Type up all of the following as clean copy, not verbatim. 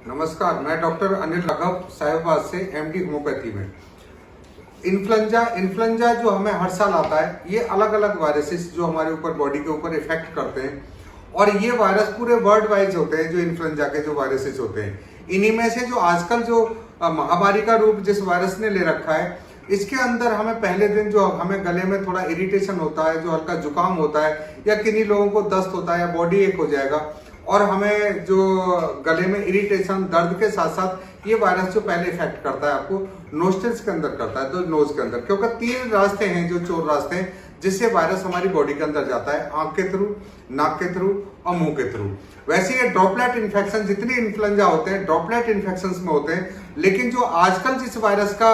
नमस्कार, मैं डॉक्टर अनिल राघव साहिबाबाद से एमडी होम्योपैथी में। इन्फ्लुएंजा जो हमें हर साल आता है, ये अलग अलग वायरसेस जो हमारे ऊपर बॉडी के ऊपर इफेक्ट करते हैं और ये वायरस पूरे वर्ल्ड वाइज होते हैं। जो इन्फ्लुएंजा के जो वायरसेस होते हैं, इन्हीं में से जो आजकल जो महामारी का रूप जिस वायरस ने ले रखा है, इसके अंदर हमें पहले दिन जो हमें गले में थोड़ा इरिटेशन होता है, जो हल्का जुकाम होता है या किन्हीं लोगों को दस्त होता है या बॉडी एक हो जाएगा और हमें जो गले में इरिटेशन दर्द के साथ साथ ये वायरस जो पहले इफेक्ट करता है आपको नोस्ट्रिल्स के अंदर करता है, तो नोज के अंदर, क्योंकि 3 रास्ते हैं जो चोर रास्ते हैं जिससे वायरस हमारी बॉडी के अंदर जाता है, आंख के थ्रू, नाक के थ्रू और मुंह के थ्रू। वैसे ये ड्रॉपलेट इन्फेक्शन, जितने इन्फ्लुएंजा होते हैं ड्रॉपलेट इन्फेक्शन में होते हैं, लेकिन जो आजकल जिस वायरस का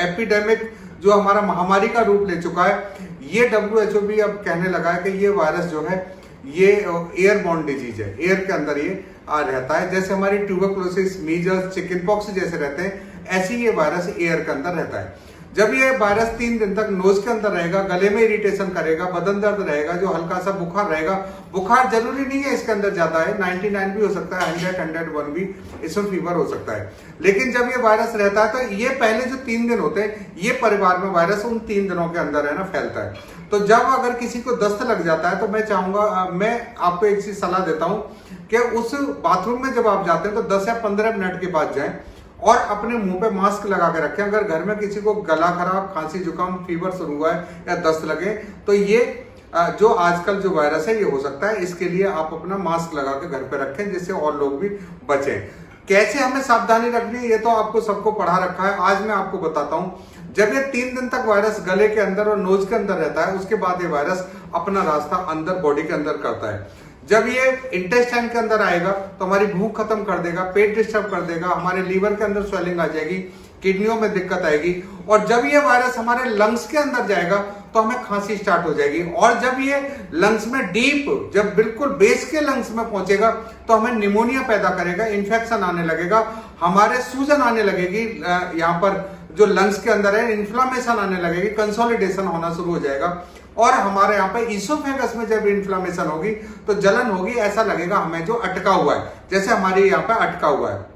एपिडेमिक जो हमारा महामारी का रूप ले चुका है, ये WHO भी अब कहने लगा है कि ये वायरस जो है ये एयरबॉर्न डिजीज है, एयर के अंदर ये रहता है। जैसे हमारी ट्यूबरकुलोसिस, मीजल्स, चिकन पॉक्स जैसे रहते हैं, ऐसे ये वायरस एयर के अंदर रहता है। जब ये वायरस 3 दिन तक नोज के अंदर रहेगा, गले में इरिटेशन करेगा, बदन दर्द रहेगा, जो हल्का सा बुखार रहेगा, बुखार जरूरी नहीं है इसके अंदर ज्यादा है, 99 भी हो सकता है, 100, 101 भी इसमें फीवर हो सकता है। लेकिन जब ये वायरस रहता है तो ये पहले जो 3 दिन होते हैं, ये परिवार में वायरस उन 3 दिनों के अंदर है ना फैलता है। तो जब अगर किसी को दस्त लग जाता है तो मैं चाहूंगा, मैं आपको एक चीज सलाह देता हूं कि उस बाथरूम में जब आप जाते हैं तो 10 या 15 मिनट के बाद जाएं और अपने मुंह पे मास्क लगा के रखें। अगर घर में किसी को गला खराब, खांसी, जुकाम, फीवर शुरू हुआ है या दस्त लगे तो ये जो आजकल जो वायरस है ये हो सकता है। इसके लिए आप अपना मास्क लगा के घर पे रखें जिससे और लोग भी बचें। कैसे हमें सावधानी रखनी है ये तो आपको सबको पढ़ा रखा है, आज मैं आपको बताता हूं। जब ये 3 दिन तक वायरस गले के अंदर और नोज के अंदर रहता है, उसके बाद ये वायरस अपना रास्ता अंदर बॉडी के अंदर करता है। जब ये इंटेस्टाइन के अंदर आएगा तो हमारी भूख खत्म कर देगा, पेट डिस्टर्ब कर देगा, हमारे लीवर के अंदर स्वेलिंग आ जाएगी, किडनियों में दिक्कत आएगी। और जब ये वायरस हमारे लंग्स के अंदर जाएगा तो हमें खांसी स्टार्ट हो जाएगी। और जब ये लंग्स में डीप, जब बिल्कुल बेस के लंग्स में पहुंचेगा तो हमें निमोनिया पैदा करेगा, इन्फेक्शन आने लगेगा, हमारे सूजन आने लगेगी, यहाँ पर जो लंग्स के अंदर है इन्फ्लामेशन आने लगेगी, कंसोलिडेशन होना शुरू हो जाएगा। और हमारे यहाँ पे इसोफेगस में जब इन्फ्लामेशन होगी तो जलन होगी, ऐसा लगेगा हमें जो अटका हुआ है, जैसे हमारे यहाँ पे अटका हुआ है।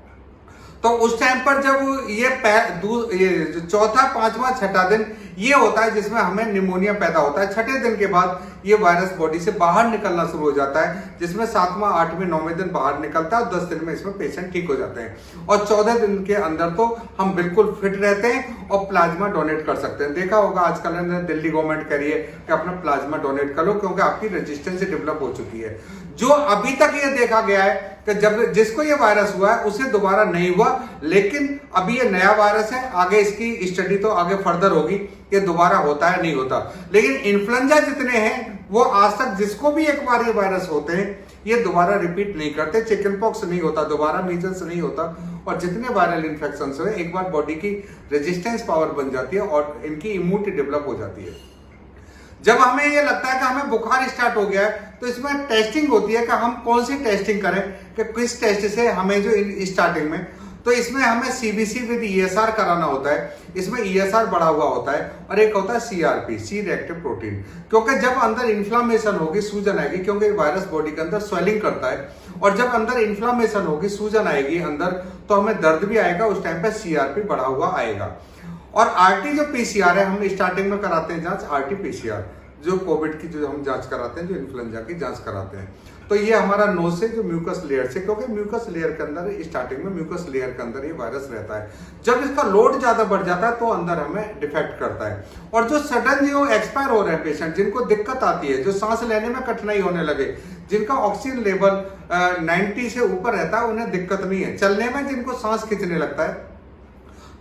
तो उस टाइम पर जब ये जो चौथा, 5वां, 6ठा दिन ये होता है जिसमें हमें निमोनिया पैदा होता है। 6ठे दिन के बाद ये वायरस बॉडी से बाहर निकलना शुरू हो जाता है, जिसमें 7वां, 8वें, 9वें दिन बाहर निकलता है और 10 दिन में इसमें पेशेंट ठीक हो जाते हैं। और 14 दिन के अंदर तो हम बिल्कुल फिट रहते हैं और प्लाज्मा डोनेट कर सकते हैं। देखा होगा आजकल दिल्ली गवर्नमेंट कह रही है कि अपना प्लाज्मा डोनेट कर लो क्योंकि आपकी रेजिस्टेंस डेवलप हो चुकी है। जो अभी तक ये देखा गया है कि जब जिसको ये वायरस हुआ है उसे दोबारा नहीं हुआ, लेकिन अभी ये नया वायरस है, आगे इसकी स्टडी तो आगे फर्दर होगी कि दोबारा होता है नहीं होता। लेकिन इन्फ्लुएंजा जितने हैं वो आज तक जिसको भी एक बार ये वायरस होते हैं ये दोबारा रिपीट नहीं करते। चिकन पॉक्स नहीं होता दोबारा, मीजल्स नहीं होता, और जितने वायरल इन्फेक्शन हुए एक बार बॉडी की रेजिस्टेंस पावर बन जाती है और इनकी इम्यूनिटी डेवलप हो जाती है। जब हमें ये लगता है कि हमें बुखार स्टार्ट हो गया है तो इसमें टेस्टिंग होती है कि हम कौन सी टेस्टिंग करें, कि किस टेस्ट से हमें जो स्टार्टिंग में, तो इसमें हमें CBC विद ESR कराना होता है। इसमें ESR बढ़ा हुआ होता है और एक होता है CRP, सी रिएक्टिव प्रोटीन, क्योंकि जब अंदर इन्फ्लामेशन होगी, सूजन आएगी, क्योंकि वायरस बॉडी के अंदर स्वेलिंग करता है, और जब अंदर इन्फ्लामेशन होगी, सूजन आएगी अंदर, तो हमें दर्द भी आएगा, उस टाइम पे CRP बढ़ा हुआ आएगा। और RT जो PCR है, हम स्टार्टिंग में कराते हैं जांच, RT PCR जो कोविड की जो हम जांच कराते हैं, जो इन्फ्लुएंजा की जांच कराते हैं, तो ये हमारा नोज से जो म्यूकस लेयर से, क्योंकि म्यूकस लेयर के अंदर स्टार्टिंग में म्यूकस लेयर के अंदर ये वायरस रहता है। जब इसका लोड ज्यादा बढ़ जाता है तो अंदर हमें डिफेक्ट करता है। और जो सडन जो एक्सपायर हो रहे हैं पेशेंट, जिनको दिक्कत आती है, जो सांस लेने में कठिनाई होने लगे, जिनका ऑक्सीजन लेवल 90 से ऊपर रहता है, उन्हें दिक्कत नहीं है चलने में, जिनको सांस खींचने लगता है,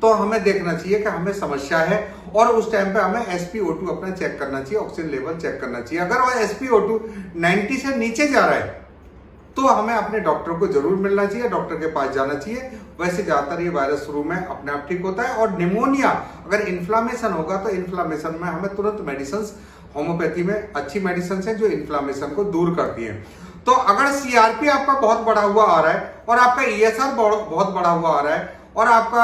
तो हमें देखना चाहिए कि हमें समस्या है और उस टाइम पे हमें SpO2 अपना चेक करना चाहिए, ऑक्सीजन लेवल चेक करना चाहिए। अगर वो SpO2 90 से नीचे जा रहा है तो हमें अपने डॉक्टर को जरूर मिलना चाहिए, डॉक्टर के पास जाना चाहिए। वैसे ज्यादातर ये वायरस शुरू में अपने आप ठीक होता है। और निमोनिया, अगर इन्फ्लामेशन होगा तो इन्फ्लामेशन में हमें तुरंत मेडिसिन, होम्योपैथी में अच्छी मेडिसिन है जो इन्फ्लामेशन को दूर करती है। तो अगर CRP आपका बहुत बढ़ा हुआ आ रहा है और आपका ESR बहुत बढ़ा हुआ आ रहा है और आपका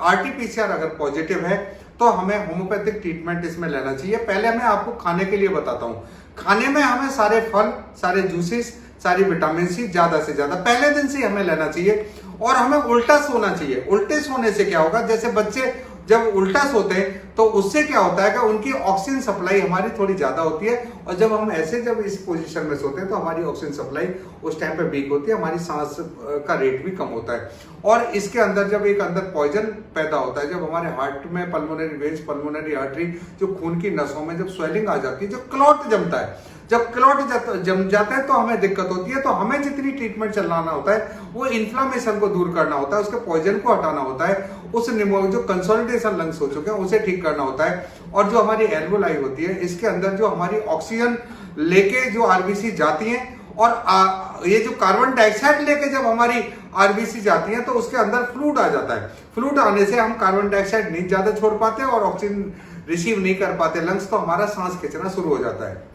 RT-PCR अगर पॉजिटिव है तो हमें होम्योपैथिक ट्रीटमेंट इसमें लेना चाहिए। पहले मैं आपको खाने के लिए बताता हूँ। खाने में हमें सारे फल, सारे जूसेस, सारी विटामिन सी ज्यादा से ज्यादा पहले दिन से हमें लेना चाहिए। और हमें उल्टा सोना चाहिए। उल्टे सोने से क्या होगा, जैसे बच्चे जब उल्टा सोते हैं तो उससे क्या होता है कि उनकी ऑक्सीजन सप्लाई हमारी थोड़ी ज्यादा होती है, और जब हम ऐसे जब इस पोजीशन में सोते हैं तो हमारी ऑक्सीजन सप्लाई उस टाइम पे वीक होती है, हमारी सांस का रेट भी कम होता है। और इसके अंदर जब एक अंदर पॉइजन पैदा होता है, जब हमारे हार्ट में पल्मोनरी वेन्स, पल्मोनरी आर्टरी, जो खून की नसों में जब स्वेलिंग आ जाती है, जो क्लॉट जमता है, जब क्लॉट जम जाता है तो हमें दिक्कत होती है। तो हमें जितनी ट्रीटमेंट चलाना होता है वो इन्फ्लामेशन को दूर करना होता है, उसके पॉइजन को हटाना होता है, उस जो कंसोलिडेशन लंग्स हो चुके हैं उसे ठीक करना होता है। और जो हमारी एल्वोलाई होती है, इसके अंदर जो हमारी ऑक्सीजन लेके जो आरबीसी जाती है, और ये जो कार्बन डाइऑक्साइड लेके जब हमारी आरबीसी जाती है तो उसके अंदर फ्लूइड आ जाता है। फ्लूइड आने से हम कार्बन डाइऑक्साइड नहीं ज्यादा छोड़ पाते और ऑक्सीजन रिसीव नहीं कर पाते लंग्स, तो हमारा सांस खींचना शुरू हो जाता है।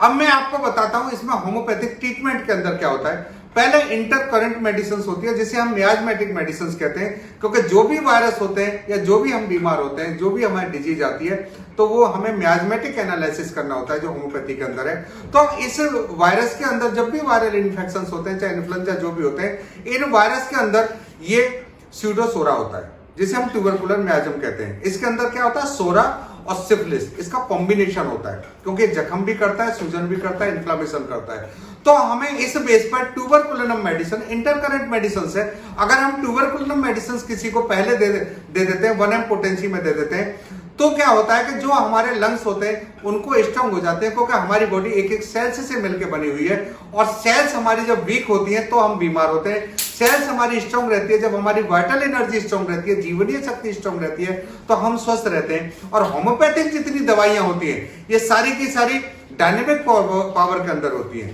अब मैं आपको बताता हूं इसमें होम्योपैथिक ट्रीटमेंट के अंदर क्या होता है। पहले इंटर करंट मेडिसिन होती है, जिसे हम मियाजमेटिक मेडिसिन कहते हैं, क्योंकि जो भी वायरस होते हैं या जो भी हम बीमार होते हैं, जो भी हमारी डिजीज आती है, तो वो हमें मियाजमेटिक एनालिसिस करना होता है, जो होम्योपैथी के अंदर है। तो इस वायरस के अंदर जब भी वायरल इन्फेक्शन होते हैं, चाहे इन्फ्लुएंजा जो भी होते हैं, इन वायरस के अंदर ये स्यूडोसोरा होता है, जिसे हम ट्यूबरकुलर मियाजम कहते हैं। इसके अंदर क्या होता है, सोरा और सिफिलिस, इसका कॉम्बिनेशन होता है, क्योंकि जख्म भी करता है, सूजन भी करता है, इन्फ्लामेशन करता है। तो हमें इस बेस पर ट्यूबरकुलिनम मेडिसिन, इंटरकरेंट मेडिसिन है, अगर हम ट्यूबरकुलिनम मेडिसिन किसी को पहले दे देते हैं, 1 mg पोटेंसी में दे देते हैं, तो क्या होता है कि जो हमारे लंग्स होते हैं उनको स्ट्रांग हो जाते हैं, क्योंकि हमारी बॉडी एक एक सेल्स से मिलकर बनी हुई है, और सेल्स हमारी जब वीक होती हैं तो हम बीमार होते हैं। सेल्स हमारी स्ट्रांग रहती है, जब हमारी वाइटल एनर्जी स्ट्रांग रहती है, जीवनीय शक्ति स्ट्रांग रहती है, तो हम स्वस्थ रहते हैं। और होम्योपैथिक जितनी दवाइयां होती हैं ये सारी की सारी डायनेमिक पावर के अंदर होती है।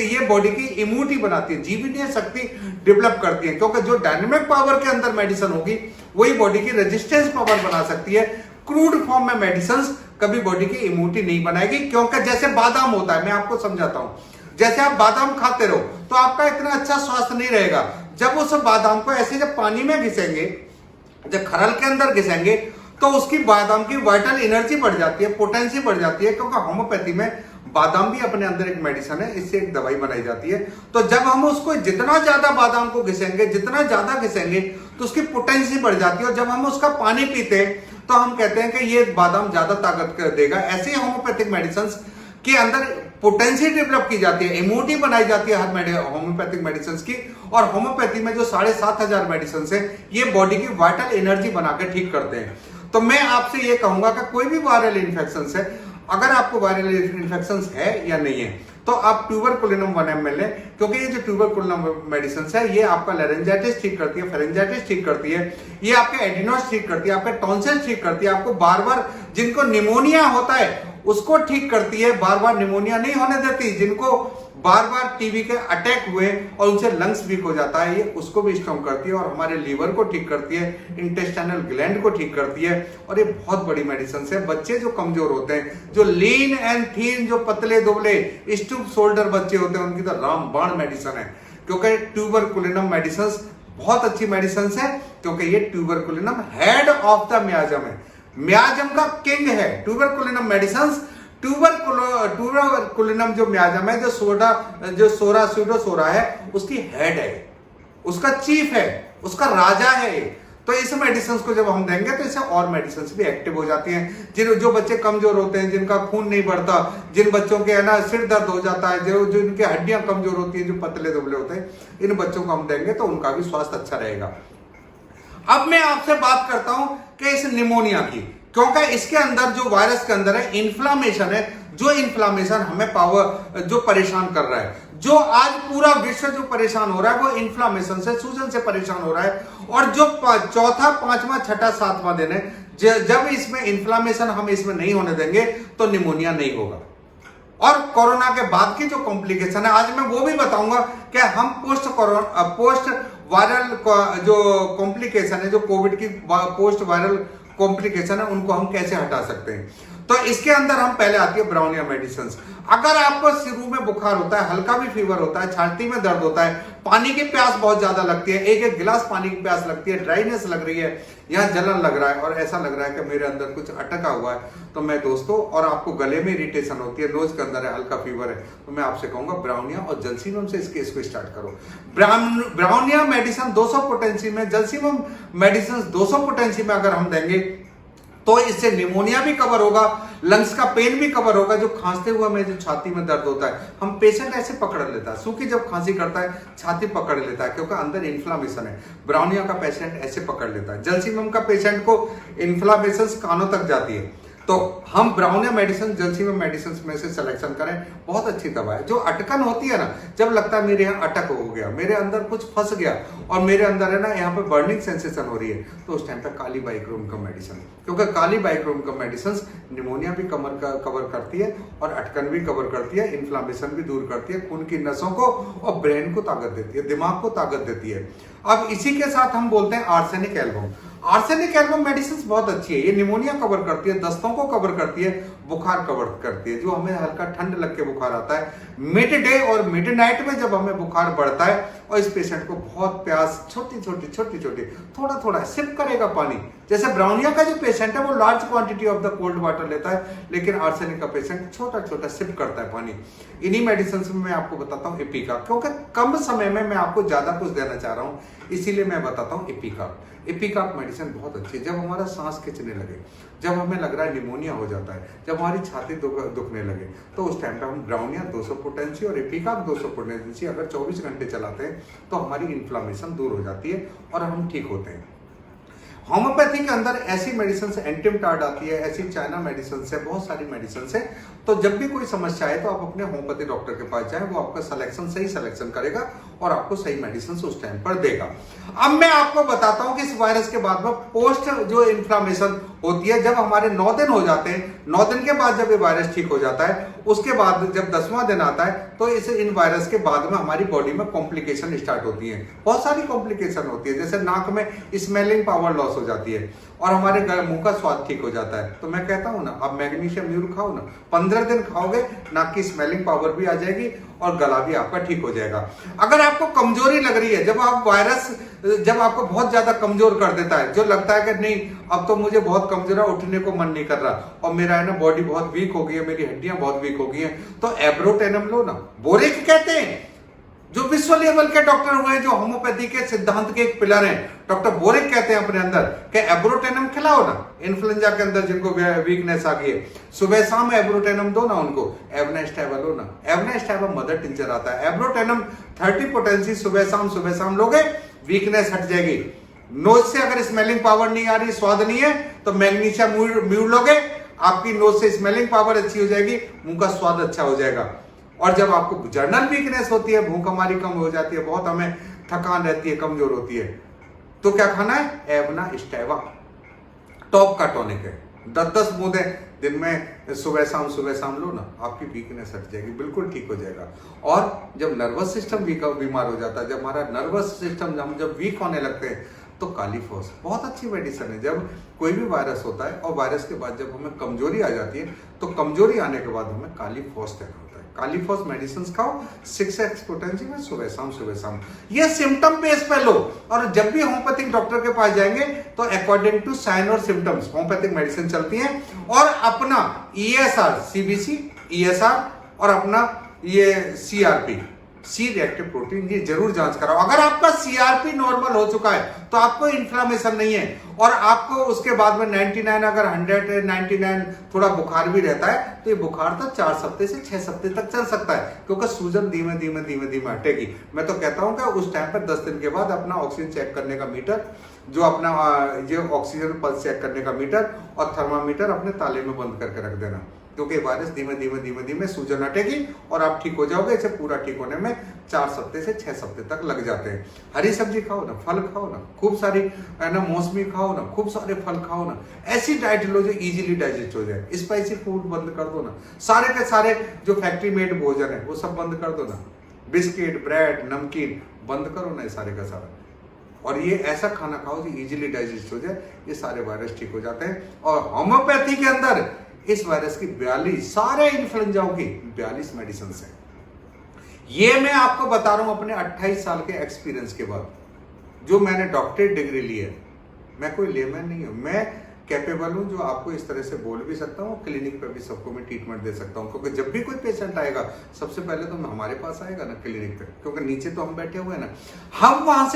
ये बॉडी की इम्यूनिटी बनाती है, जीवनीय शक्ति डेवलप करती है, क्योंकि जो डायनेमिक पावर के अंदर मेडिसिन होगी वही बॉडी की रेजिस्टेंस पावर बना सकती है। क्रूड फॉर्म में मेडिसिन कभी बॉडी की इम्यूनिटी नहीं बनाएगी, क्योंकि जैसे बादाम होता है, मैं आपको समझाता हूं, जैसे आप बादाम खाते रहो तो आपका इतना अच्छा स्वास्थ्य नहीं रहेगा। जब उस बादाम को ऐसे जब पानी में घिसेंगे, जब खरल के अंदर घिसेंगे, तो उसकी बादाम की वाइटल एनर्जी बढ़ जाती है, पोटेंसी बढ़ जाती है, क्योंकि होम्योपैथी में बादाम भी अपने अंदर एक मेडिसिन है, इससे एक दवाई बनाई जाती है। तो जब हम उसको जितना ज्यादा बादाम को घिसेंगे, जितना ज्यादा घिसेंगे, तो उसकी पोटेंसी बढ़ जाती है, और जब हम उसका पानी पीते हैं तो हम कहते हैं कि ये बादाम ज्यादा ताकत कर देगा। ऐसे ही होम्योपैथिक मेडिसिन के अंदर पोटेंसी डेवलप की जाती है, इम्यूनिटी बनाई जाती है हर होम्योपैथिक मेडिसिन की। और होम्योपैथी में जो 7,500 मेडिसिन है, ये बॉडी की वाइटल एनर्जी बनाकर ठीक करते हैं। तो मैं आपसे ये कहूंगा कि कोई भी वायरल इन्फेक्शन है, अगर आपको वायरल इन्फेक्शन है या नहीं है, तो आप ट्यूबरकुलिनम 1 ml लें, क्योंकि ये जो ट्यूबरकुलिनम मेडिसिन है ये आपका लेरेंजाइटिस ठीक करती है, फेरेंजाइटिस ठीक करती है, ये आपके एडिनोस ठीक करती है, आपके टॉन्सिल्स ठीक करती है, आपको बार बार जिनको निमोनिया होता है उसको ठीक करती है, बार बार निमोनिया नहीं होने देती, जिनको बार बार टीबी के अटैक हुए और उनसे लंग्स वीक हो जाता है, ये उसको भी स्ट्रॉन्ग करती है, और हमारे लीवर को ठीक करती है, इंटेस्टाइनल ग्लैंड को ठीक करती है। और ये बहुत बड़ी मेडिसिन है। बच्चे जो कमजोर होते हैं, जो लीन एंड थीन, जो पतले दुबले स्टूप शोल्डर बच्चे होते हैं, उनकी तो रामबाण मेडिसिन है, क्योंकि ट्यूबरकुलिनम मेडिसिन बहुत अच्छी मेडिसिन है, क्योंकि ये ट्यूबरकुलिनम हेड ऑफ द मियाजम है, मियाजम का किंग है ट्यूबरकुलिनम मेडिसिन। ट्यूबरकुलिनम जो मियाजम है, जो सोरा स्यूडोसोरा है, उसकी हेड है, उसका चीफ है, उसका राजा है। तो इस मेडिसिन को जब हम देंगे तो इससे और मेडिसिन भी एक्टिव हो जाती हैं। जो बच्चे कमजोर होते हैं, जिनका खून नहीं बढ़ता, जिन बच्चों के है ना सिर दर्द हो जाता है, जो इनकी हड्डियां कमजोर होती हैं, जो पतले दुबले होते हैं, इन बच्चों को हम देंगे तो उनका भी स्वास्थ्य अच्छा रहेगा। अब मैं आपसे बात करता हूं कि इस निमोनिया की, क्योंकि इसके अंदर जो वायरस के अंदर है इन्फ्लामेशन है, जो इन्फ्लामेशन हमें जो परेशान कर रहा है, जो आज पूरा विश्व जो परेशान हो रहा है वो इन्फ्लामेशन से, सूजन से परेशान हो रहा है। और जो चौथा, पांचवा, छठा, सातवां दिन है, जब इसमें इन्फ्लामेशन हम इसमें नहीं होने देंगे तो निमोनिया नहीं होगा। और कोरोना के बाद की जो कॉम्प्लिकेशन है, आज मैं वो भी बताऊंगा कि हम पोस्ट वायरल जो कॉम्प्लिकेशन है, जो कोविड की पोस्ट वायरल कॉम्प्लिकेशन है, उनको हम कैसे हटा सकते हैं। तो तो इसके अंदर हम पहले आती है ब्राउनिया मेडिसिन। अगर आपको शुरू में बुखार होता है, हल्का भी फीवर होता है, छाती में दर्द होता है, पानी की प्यास बहुत ज्यादा लगती है, एक एक गिलास पानी की प्यास लगती है, ड्राइनेस लग रही है, यहाँ जलन लग रहा है और ऐसा लग रहा है कि मेरे अंदर कुछ अटका हुआ है, तो मैं दोस्तों, और आपको गले में इरिटेशन होती है, नोज के अंदर है, हल्का फीवर है, तो मैं आपसे कहूंगा ब्राउनिया और जलसीमम से इस केस को स्टार्ट करो। ब्राउनिया मेडिसिन 200 पोटेंसी में, जलसीमम मेडिसिन 200 पोटेंसी में अगर हम देंगे तो इससे निमोनिया भी कवर होगा, लंग्स का पेन भी कवर होगा, जो खांसते हुए में जो छाती में दर्द होता है, हम पेशेंट ऐसे पकड़ लेता है, सूखी जब खांसी करता है छाती पकड़ लेता है क्योंकि अंदर इन्फ्लामेशन है, ब्राउनिया का पेशेंट ऐसे पकड़ लेता है, जलसीमम का पेशेंट को इन्फ्लामेशन कानों तक जाती है। तो हम ब्राउनिया मेडिसिन, जलसीमम मेडिसिन में से सिलेक्शन करें, बहुत अच्छी दवा है। जो अटकन होती है ना, जब लगता है मेरे यहाँ अटक हो गया, मेरे अंदर कुछ फंस गया और मेरे अंदर है ना यहाँ पे बर्निंग सेंसेशन हो रही है, तो उस टाइम पे काली बाइक्रोम का मेडिसिन, क्योंकि काली बाइक्रोम का मेडिसिन निमोनिया भी कवर करती है और अटकन भी कवर करती है, इन्फ्लामेशन भी दूर करती है, खून की नसों को और ब्रेन को ताकत देती है, दिमाग को ताकत देती है। अब इसी के साथ हम बोलते हैं arsenic album. Arsenic album medicine बहुत अच्छी है, ये निमोनिया कवर करती है, दस्तों को कवर करती है, बुखार कवर करती है। जो हमें हल्का ठंड लग के बुखार आता है, मिड डे और मिड नाइट में जब हमें बुखार बढ़ता है और इस पेशेंट को बहुत प्यास, छोटी छोटी थोड़ा थोड़ा सिप करेगा पानी, जैसे ब्राउनिया का जो पेशेंट है वो large quantity of the cold water लेता है, लेकिन आर्सेनिक का पेशेंट छोटा सिप करता है पानी। इन्हीं मेडिसिन में मैं आपको बताता हूँ एपिका, क्योंकि कम समय में मैं आपको ज्यादा कुछ देना चाह रहा हूँ, इसीलिए मैं बताता हूँ एपिका। एपिका मेडिसिन बहुत अच्छी है। जब हमारा सांस खींचने लगे, जब हमें लग रहा है निमोनिया हो जाता है, जब हमारी छाती दुखने लगे, तो उस टाइम पे हम ब्राउनिया 200 पोटेंसी और एपिका 200 पोटेंसी अगर 24 घंटे चलाते हैं तो हमारी इन्फ्लामेशन दूर हो जाती है और हम ठीक होते हैं। होम्योपैथी के अंदर ऐसी मेडिसिन एंटीमटाड आती है, ऐसी चाइना मेडिसिन है, बहुत सारी मेडिसिन है। तो जब भी कोई समस्या आए तो आप अपने होम्योपैथी डॉक्टर के पास जाएं, वो आपका सही सिलेक्शन करेगा और आपको सही मेडिसिन उस टाइम पर देगा। अब मैं आपको बताता हूं कि इस वायरस के बाद में पोस्ट जो इन्फ्लामेशन होती है, जब हमारे 9 दिन हो जाते हैं, 9 दिन के बाद जब ये वायरस ठीक हो जाता है, उसके बाद जब 10वां दिन आता है तो इन वायरस के बाद में हमारी बॉडी में कॉम्प्लिकेशन स्टार्ट होती है। बहुत सारी कॉम्प्लिकेशन होती है, जैसे नाक में स्मेलिंग पावर लॉस हो जाती है और हमारे मुंह का स्वाद ठीक हो जाता है। तो मैं कहता हूं ना, आप मैग्नीशियम म्यूर खाओ ना, 15 दिन खाओगे, नाक की स्मेलिंग पावर भी आ जाएगी और गला भी आपका ठीक हो जाएगा। अगर आपको कमजोरी लग रही है, जब आपको बहुत ज्यादा कमजोर कर देता है, जो लगता है कि नहीं अब तो मुझे बहुत कमजोर है, उठने को मन नहीं कर रहा और मेरा है ना बॉडी बहुत वीक हो गई है, मेरी हड्डियां बहुत वीक हो गई हैं, तो एब्रोटेनम लो ना। बोरेक कहते हैं, जो विश्व लेवल के डॉक्टर हुए, जो होम्योपैथी के सिद्धांत के एक पिलर हैं, डॉक्टर बोरेक कहते हैं अपने अंदर कि एब्रोटेनम खिलाओ ना इन्फ्लुएंजा के अंदर जिनको वीकनेस आ गई है, सुबह शाम एब्रोटेनम दो ना उनको, एवनेस्टैबा लो ना, एवनेस्टैबा मदर टिंचर आता है, एब्रोटेनम 30 पोटेंसी सुबह शाम लोगे, वीकनेस हट जाएगी। नोज से अगर स्मेलिंग पावर नहीं आ रही, स्वाद नहीं है, तो मैग्नीशियम म्यूर लोगे, आपकी नोज से स्मेलिंग पावर अच्छी हो जाएगी, मुंह का स्वाद अच्छा हो जाएगा। और जब आपको जर्नल वीकनेस होती है, भूख हमारी कम हो जाती है, बहुत हमें थकान रहती है, कमजोर होती है, तो क्या खाना है? एवनेस्टैबा टॉप का टॉनिक है, 10-10 बूंदे दिन में सुबह शाम लो ना, आपकी वीकनेस हट जाएगी, बिल्कुल ठीक हो जाएगा। और जब नर्वस सिस्टम बीमार हो जाता है, जब हमारा नर्वस सिस्टम जब वीक होने लगते हैं, तो कालीफॉस बहुत अच्छी मेडिसिन है। जब कोई भी वायरस होता है और वायरस के बाद जब हमें कमजोरी आ जाती है, तो कमजोरी आने के बाद हमें कालीफॉस देना होता है। कालीफॉस मेडिसिन खाओ 6x पोटेंसी में सुबह शाम। ये सिम्टम बेस पे लो, और जब भी होम्योपैथिक डॉक्टर के पास जाएंगे तो अकॉर्डिंग टू साइन और सिम्टम्स होम्योपैथिक मेडिसिन चलती है। और अपना ESR, CBC, ESR और अपना ये CRP, सी रिएक्टिव प्रोटीन, ये जरूर जांच कराओ। अगर आपका CRP नॉर्मल हो चुका है तो आपको इन्फ्लामेशन नहीं है, और आपको उसके बाद में 99, अगर 100 है, 99 थोड़ा बुखार भी रहता है, तो ये बुखार तो 4 हफ्ते से 6 हफ्ते तक चल सकता है, क्योंकि सूजन धीमे हटेगी। मैं तो कहता हूं कि उस टाइम पर 10 दिन के बाद अपना ऑक्सीजन चेक करने का मीटर, जो अपना ये ऑक्सीजन पल्स चेक करने का मीटर और थर्मामीटर अपने ताले में बंद करके रख देना, क्योंकि वायरस धीमे सूजन हटेगी और आप ठीक हो जाओगे। इसे पूरा ठीक होने में 4 हफ्ते से 6 हफ्ते तक लग जाते हैं। हरी सब्जी खाओ ना, फल खाओ ना, खूब सारी है ना, मौसमी खाओ ना, खूब सारे फल खाओ ना, ऐसी डाइट लो जो इजीली डाइजेस्ट हो जाए। स्पाइसी फूड बंद कर दो ना, सारे के सारे जो फैक्ट्री मेड भोजन है वो सब बंद कर दो ना, बिस्किट, ब्रेड, नमकीन बंद करो ना, ये सारे का सारा, और ये ऐसा खाना खाओ जो इजीली डाइजेस्ट हो जाए। ये सारे वायरस ठीक हो जाते हैं। और होम्योपैथी के अंदर इस वायरस की 42 सारे इन्फ्लुएंजाओं की 42 मेडिसिन है। ये मैं आपको बता रहा हूं अपने 28 साल के एक्सपीरियंस के बाद, जो मैंने डॉक्टरेट डिग्री ली है। मैं कोई लेमैन नहीं हूं, मैं कैपेबल हूं जो आपको इस तरह से बोल भी सकता हूं, क्लिनिक पे भी सबको मैं ट्रीटमेंट दे सकता हूं। क्योंकि जब भी कोई पेशेंट आएगा सबसे पहले तो हमारे पास आएगा ना क्लिनिक पे, क्योंकि नीचे तो हम बैठे हुए हैं ना, हम वहां से